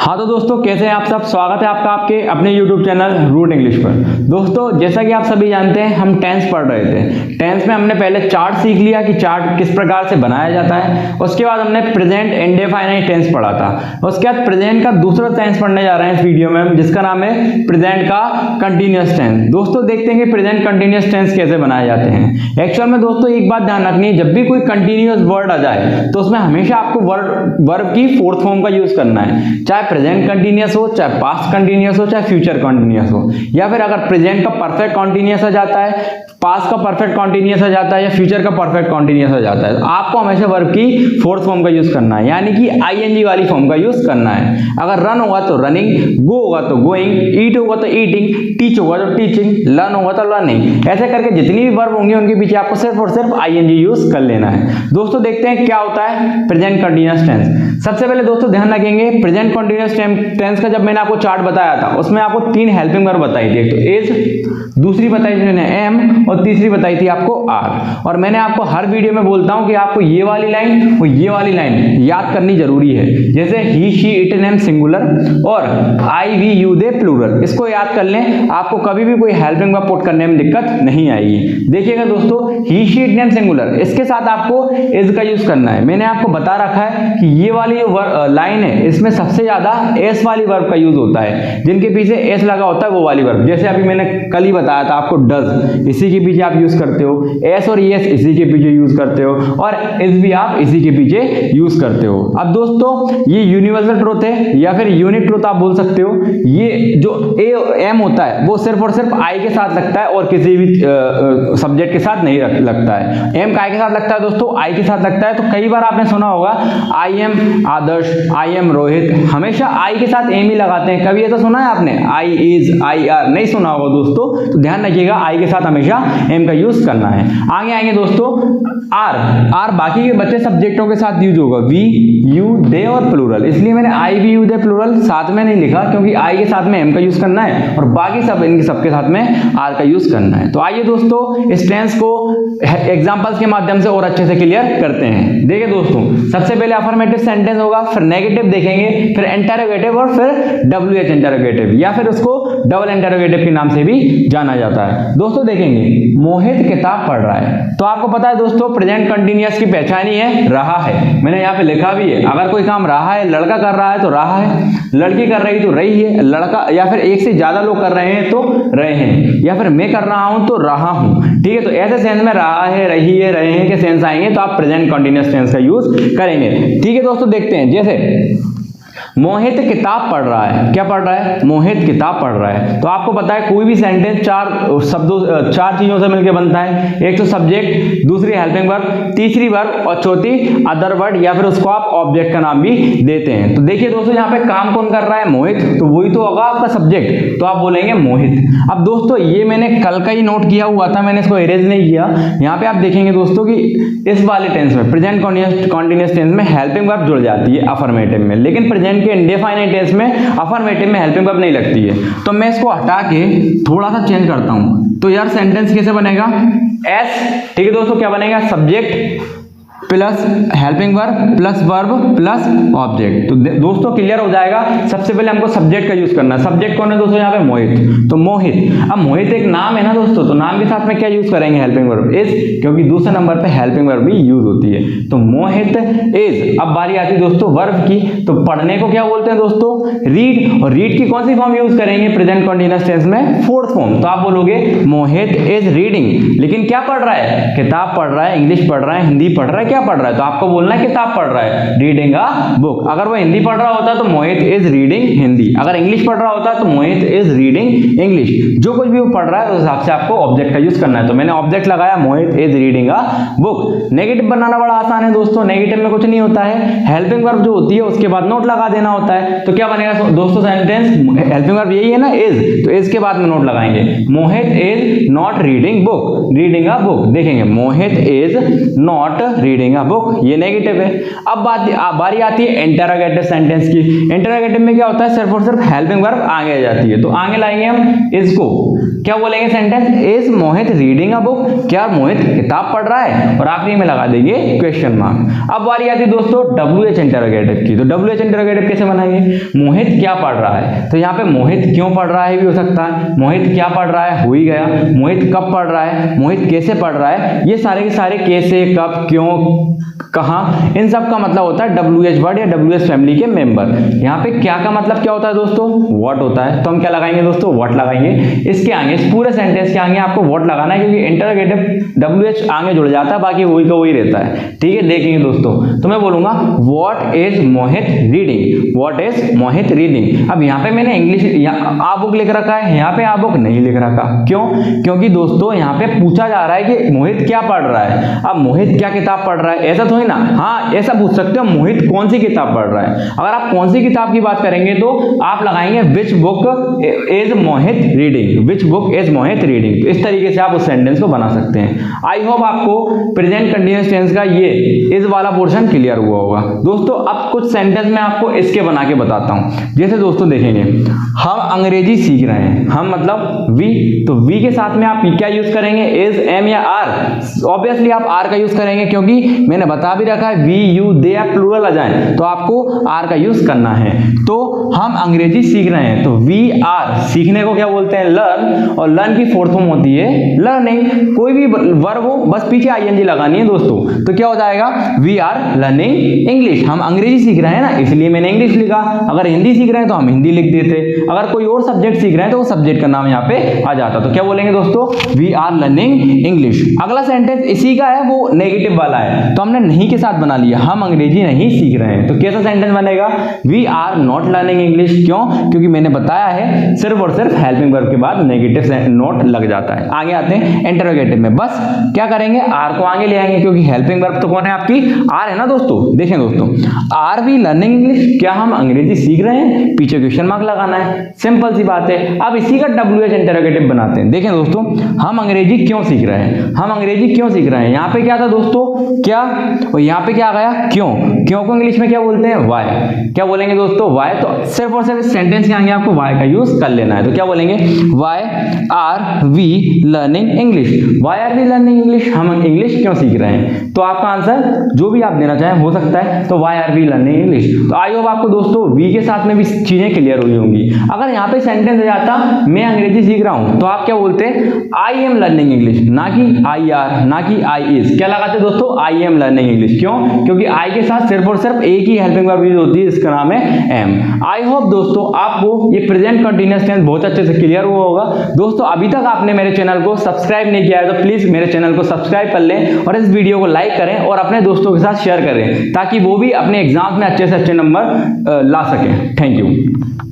हाँ तो दोस्तों कैसे हैं आप सब। स्वागत है आपका आपके अपने YouTube चैनल रूट इंग्लिश पर। दोस्तों जैसा कि आप सभी जानते हैं हम टेंस पढ़ रहे थे। टेंस में हमने पहले चार्ट सीख लिया कि चार्ट किस प्रकार से बनाया जाता है। उसके बाद हमने प्रेजेंट इंडेफिनिट टेंस पढ़ा था। उसके बाद प्रेजेंट का दूसरा टेंस पढ़ने जा रहे हैं इस वीडियो में, जिसका नाम है प्रेजेंट का कंटिन्यूअस टेंस। दोस्तों देखते हैं कि प्रेजेंट कंटिन्यूअस टेंस कैसे बनाए जाते हैं। एक्चुअल में दोस्तों एक बात ध्यान रखनी है, जब भी कोई कंटिन्यूअस वर्ड आ जाए तो उसमें हमेशा आपको वर्ब की फोर्थ फॉर्म का यूज करना है। चाहे प्रेजेंट कंटिन्यूअस हो, चाहे पास्ट कंटिन्यूअस हो, चाहे फ्यूचर कंटिन्यूअस हो, या फिर अगर प्रेजेंट का परफेक्ट कंटिन्यूअस आ जाता है, पास्ट का परफेक्ट कंटिन्यूअस आ जाता है, या फ्यूचर का परफेक्ट कंटिन्यूअस आ जाता है, तो आपको हमेशा वर्ब की फोर्थ फॉर्म का यूज करना है, यानी कि आईएनजी वाली फॉर्म का यूज करना है। अगर रन होगा तो रनिंग, गो होगा तो गोइंग, ईट होगा तो ईटिंग, टीच होगा तो टीचिंग, लर्न होगा तो लर्निंग। ऐसे करके जितनी भी वर्ब होंगे उनके पीछे आपको सिर्फ और सिर्फ आईएनजी यूज कर लेना है। दोस्तों देखते हैं क्या होता है प्रेजेंट कंटिन्यूअस टेंस। सबसे पहले दोस्तों ध्यान रखेंगे, प्रेजेंट कंटिन्यूअस टेंस का जब मैंने आपको चार्ट बताया था उसमें आपको तीन हेल्पिंग वर्ब बताई थी। एक तो इज, दूसरी बताई थी मैंने एम, और तीसरी बताई थी आपको आर। और मैंने आपको हर वीडियो में बोलता हूं कि आपको ये वाली लाइन और ये वाली लाइन याद करनी जरूरी है। जैसे ही, शी, इट, नेम सिंगुलर और आई, वी, यू, दे प्लूरल। इसको याद कर लें, आपको कभी भी कोई हेल्पिंग वर्ब पुट करने में दिक्कत नहीं आएगी। देखिएगा दोस्तों, ही, शी, इट, नेम सिंगुलर, इसके साथ आपको इज का यूज करना है। मैंने आपको बता रखा है कि ये वाली लाइन है, इसमें सबसे ज्यादा एस वाली वर्ब का यूज होता है। जिनके पीछे एस लगा होता है वो वाली वर्ब, जैसे अभी मैंने कल ही बताया था आपको डज, इसी के पीछे आप यूज करते हो। एस और एस इसी के पीछे यूज करते हो, और इस भी आप इसी के पीछे यूज करते हो। अब दोस्तों ये यूनिवर्सल ट्रुथ है या फिर यूनिक ट्रुथ आप बोल सकते हो। ये जो एम होता है वो सिर्फ और सिर्फ आई के साथ लगता है और किसी भी सब्जेक्ट के साथ नहीं लगता है। एम काय के साथ लगता है दोस्तों, आई के साथ लगता है। तो कई बार आपने सुना होगा I am Adarsh, I am Rohit, हमेशा आई के साथ एम ही लगाते हैं। कभी ऐसा सुना है आपने आई इज, आई आर? नहीं सुना होगा दोस्तों। तो ध्यान रखिएगा आई के साथ हमेशा एम का यूज करना है। आगे आएंगे दोस्तों आर। आर बाकी के बच्चे सब्जेक्टों के साथ यूज होगा, वी, यू, दे और प्लूरल। इसलिए मैंने आई, वी, यू, दे प्लूरल साथ में नहीं लिखा, क्योंकि आई के साथ में एम का यूज करना है और बाकी सब इनके सबके साथ में आर का यूज करना है। तो आइए दोस्तों इस टेंस को एग्जांपल्स के माध्यम से और अच्छे से क्लियर करते हैं। देखिए दोस्तों, सबसे पहले अफर्मेटिव सेंटेंस होगा, फिर नेगेटिव देखेंगे, फिर इंटरोगेटिव और फिर डब्ल्यूएच इंटरोगेटिव, या फिर उसको डबल इंटरोगेटिव के नाम से भी जाना जाता है। दोस्तों देखेंगे, मोहित किताब पढ़ रहा है। तो आपको पता है दोस्तों प्रेजेंट कंटिन्यूअस की पहचान ही है रहा है। मैंने यहाँ पे लिखा भी है, अगर कोई काम रहा है, लड़का कर रहा है तो रहा है, लड़की कर रही तो रही है, लड़का या फिर एक से ज्यादा लोग कर रहे हैं तो रहे हैं, या फिर मैं कर रहा हूं तो रहा हूं। ठीक है, तो ऐसे सेंस में रहा है, रही है, रहे हैं के सेंस आएंगे तो आप प्रेजेंट कंटिन्यूअस टेंस का यूज करेंगे। ठीक है दोस्तों, देखते हैं। जैसे मोहित किताब पढ़ रहा है। क्या पढ़ रहा है? मोहित किताब पढ़ रहा है। तो आपको पता है कोई भी सेंटेंस चार चीजों से मिलकर बनता है। एक तो सब्जेक्ट, दूसरी हेल्पिंग वर्ब, तीसरी वर्ब और चौथी अदर वर्ड, या फिर उसको आप ऑब्जेक्ट का नाम भी देते हैं। तो देखिए दोस्तों, यहाँ पे काम कौन कर रहा है? मोहित। तो वही तो होगा आपका सब्जेक्ट, तो आप बोलेंगे मोहित। अब दोस्तों ये मैंने कल का ही नोट किया हुआ था, मैंने इसको इरेज नहीं किया। यहाँ पे आप देखेंगे दोस्तों कि इस वाले टेंस में, प्रेजेंट कंटिन्यूअस टेंस में हेल्पिंग वर्ब जुड़ जाती है अफर्मेटिव में, लेकिन प्रेजेंट के इंडेफिनिट टेंस में अफर्मेटिव में हेल्पिंग वर्ब नहीं लगती है। तो मैं इसको हटा के थोड़ा सा चेंज करता हूं। तो यार सेंटेंस कैसे बनेगा? एस, ठीक है दोस्तों, क्या बनेगा? Subject plus helping verb plus verb plus object. तो दोस्तों क्लियर हो जाएगा। सबसे पहले हमको सब्जेक्ट का यूज करना है। सब्जेक्ट कौन है दोस्तों? यहाँ पे मोहित। तो मोहित, अब मोहित एक नाम है ना दोस्तों, तो नाम के साथ में क्या यूज करेंगे? हेल्पिंग वर्ब इज, क्योंकि दूसरे नंबर पे हेल्पिंग वर्ब भी यूज होती है। तो मोहित इज। अब बारी आती है दोस्तों वर्ब की। तो पढ़ने को क्या बोलते हैं दोस्तों? रीड। और रीड की कौन सी फॉर्म यूज करेंगे प्रेजेंट कंटिन्यूअस टेंस में? Fourth form. तो आप बोलोगे मोहित इज रीडिंग। लेकिन क्या पढ़ रहा है? किताब पढ़ रहा है, इंग्लिश पढ़ रहा है, हिंदी पढ़ रहा है, क्या पढ़ रहा है? तो आपको बोलना है किताब पढ़ रहा है, रीडिंग अ बुक। अगर वो हिंदी पढ़ रहा होता तो मोहित इज रीडिंग हिंदी। अगर इंग्लिश पढ़ रहा होता तो मोहित इज रीडिंग इंग्लिश। जो कुछ भी वो पढ़ रहा है उस हिसाब से आपको ऑब्जेक्ट का यूज करना है। तो मैंने ऑब्जेक्ट लगाया, Mohit is reading a book. Negative बनाना बड़ा आसान है दोस्तों। नेगेटिव में कुछ नहीं होता है, हेल्पिंग वर्ब जो होती है उसके बाद नोट लगा देना होता है। तो क्या बनेगा दोस्तों सेंटेंस? हेल्पिंग वर्ब यही है ना, इज, तो इज के बाद में नोट लगाएंगे। Mohit is not reading book, reading a book. देखेंगे Mohit is not reading reading a book, ये नेगेटिव है। अब बारी आती है इंटरोगेटिव सेंटेंस की। इंटरोगेटिव में क्या होता है, सिर्फ और सिर्फ हेल्पिंग वर्ब आगे आ जाती है, तो आगे लाएंगे हम इसको, क्या बोलेंगे sentence, is Mohit reading a book, क्या मोहित किताब पढ़ रहा है, और आखिरी में लगा देंगे क्वेश्चन मार्क। अब बारी आती है दोस्तों WH इंटरोगेटिव की। तो WH इंटरोगेटिव कैसे बनाएंगे, मोहित क्या पढ़ रहा है, तो यहाँ पे मोहित क्यों पढ़ रहा है भी हो सकता है, मोहित क्या पढ़ रहा है हो ही गया, मोहित कब पढ़ रहा है, मोहित कैसे पढ़ रहा है, ये सारे के सारे कैसे, कब, क्यों, कहां, इन सब का मतलब होता है WH वर्ड या WH फैमिली के मेंबर। यहाँ पे क्या का मतलब क्या होता है दोस्तों, व्हाट होता है, तो हम क्या लगाएंगे दोस्तों, व्हाट लगाएंगे। इसके आगे, इस पूरे सेंटेंस के आगे आपको व्हाट लगाना है, क्योंकि इंटरोगेटिव WH आगे जुड़ जाता है, बाकी वही का वही रहता है, ठीक है। देखेंगे दोस्तों, तो मैं बोलूंगा what is Mohit reading, what is Mohit reading. अब यहाँ पे मैंने इंग्लिश आ बुक लिख रखा है, यहाँ पे आ बुक नहीं लिख रखा, क्यों, क्योंकि दोस्तों यहाँ पे पूछा जा रहा है कि मोहित क्या पढ़ रहा है। अब मोहित क्या किताब पढ़ रहा है, ऐसा तो है ना, हाँ ऐसा पूछ सकते हो, मोहित कौन सी किताब पढ़ रहा है। अगर आप कौन सी किताब की बात करेंगे तो आप लगाएंगे which book is Mohit reading, which book is Mohit reading. तो इस तरीके से आप उस सेंटेंस को बना सकते हैं। आई होप आपको प्रेजेंट कंटीन्यूअस टेंस का ये इस वाला पोर्शन क्लियर हुआ होगा। दोस्तों अब कुछ सेंटेंस मैं आपको इसके बना के बताता हूं। जैसे दोस्तों देखेंगे, हम अंग्रेजी सीख रहे हैं, हम मतलब वी, तो वी के साथ में आप क्या यूज करेंगे, इज, एम या आर। ऑब्वियसली आप आर का यूज करेंगे, क्योंकि मैंने बता भी रखा है वी, यू, दे या प्लूरल आ जाए तो आपको आर का यूज करना है। तो हम अंग्रेजी सीख रहे हैं, तो वी आर, सीखने को क्या बोलते हैं, लर्न, और लर्न की फोर्थ फॉर्म होती है लर्निंग। कोई भी वर्ब हो बस पीछे आईएनजी लगानी है दोस्तों, तो क्या हो जाएगा, वी आर लर्निंग इंग्लिश। हम अंग्रेजी सीख रहे हैं ना, इसलिए मैंने इंग्लिश लिखा। अगर हिंदी सीख रहे हैं तो हम हिंदी लिख देते, अगर कोई और सब्जेक्ट सीख रहे हैं तो वो सब्जेक्ट का नाम यहाँ पे आ जाता। तो क्या बोलेंगे दोस्तों, वी आर लर्निंग इंग्लिश। अगला सेंटेंस इसी का है, वो नेगेटिव वाला है, तो हमने नहीं के साथ बना लिया, हम अंग्रेजी नहीं सीख रहे हैं। तो कैसा सेंटेंस बनेगा, we are not learning English. क्यों, क्योंकि मैंने बताया है सिर्फ और सिर्फ हेल्पिंग वर्ब के बाद नेगेटिव नोट लग जाता है। आगे आते हैं इंटरोगेटिव में, बस क्या करेंगे, आर को आगे ले आएंगे, क्योंकि हेल्पिंग वर्ब तो कौन है आपकी, आर है ना दोस्तों। देखें दोस्तों, आर वी लर्निंग इंग्लिश, क्या हम अंग्रेजी सीख रहे हैं, पीछे क्वेश्चन मार्क लगाना है, सिंपल सी बात है। अब इसी का WH इंटरोगेटिव बनाते हैं। देखें दोस्तों, हम अंग्रेजी क्यों सीख रहे हैं, हम अंग्रेजी क्यों सीख रहे हैं, यहाँ पे क्या था दोस्तों, क्या, और यहाँ पे क्या आ गया, क्यों। क्यों को इंग्लिश में क्या बोलते हैं, वाई। क्या बोलेंगे दोस्तों, वाई। तो सिर्फ और सिर्फ सेंटेंस के आगे आपको वाई का यूज कर लेना है। तो क्या बोलेंगे, why are we learning English, why are we learning English, हम इंग्लिश क्यों सीख रहे हैं। तो आपका आंसर जो भी आप देना चाहें हो सकता है, तो why are we learning English. तो आई होप आपको दोस्तों वी के साथ में भी चीजें क्लियर हुई होंगी। अगर यहाँ पे सेंटेंस आ जाता मैं अंग्रेजी सीख रहा हूं, तो आप क्या बोलते हैं, आई एम लर्निंग इंग्लिश, ना कि आई आर, ना कि आई इज। क्या लगाते दोस्तों, आई एम लर्निंग इंग्लिश। क्यों, क्योंकि आई के साथ सिर्फ और सिर्फ एक ही हेल्पिंग वर्ब यूज होती है, इसका नाम है एम। आई होप दोस्तों आपको ये प्रेजेंट कंटीन्यूअस टेंस बहुत अच्छे से क्लियर हुआ होगा। दोस्तों अभी तक आपने मेरे चैनल को सब्सक्राइब नहीं किया है तो प्लीज मेरे चैनल को सब्सक्राइब कर लें, और इस वीडियो को लाइक करें और अपने दोस्तों के साथ शेयर करें, ताकि वो भी अपने एग्जाम्स में अच्छे से अच्छे नंबर ला सकें। Thank you.